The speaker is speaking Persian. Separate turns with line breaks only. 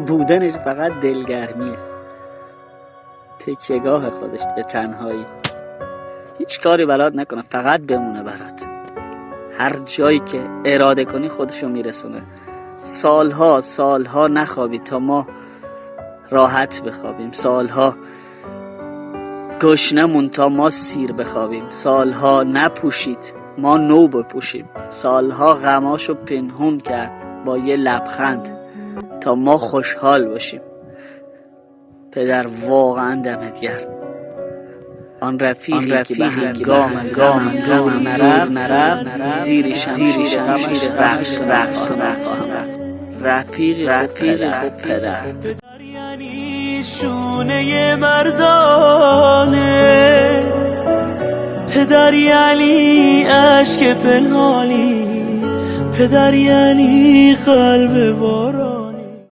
بودنش فقط دلگرمیه، تکیهگاه خودش به تنهایی، هیچ کاری بلد نکنه، فقط بمونه برات. هر جایی که اراده کنی خودشو میرسونه. سالها نخوابید تا ما راحت بخوابیم، سالها گشنمون تا ما سیر بخوابیم، سالها نپوشید ما نو بپوشیم، سالها غماشو پنهون کرد با یه لبخند تا ما خوشحال باشیم. پدر واقعا دمت گرم. آن رفیقی که به هنگام دور نرفت، زیر شمشیر غمش رقص نخواهم. رفیقی خوب پدر.
پدر یعنی شونه مردانه، پدر یعنی عشق پنهانی، پدر یعنی قلب باران.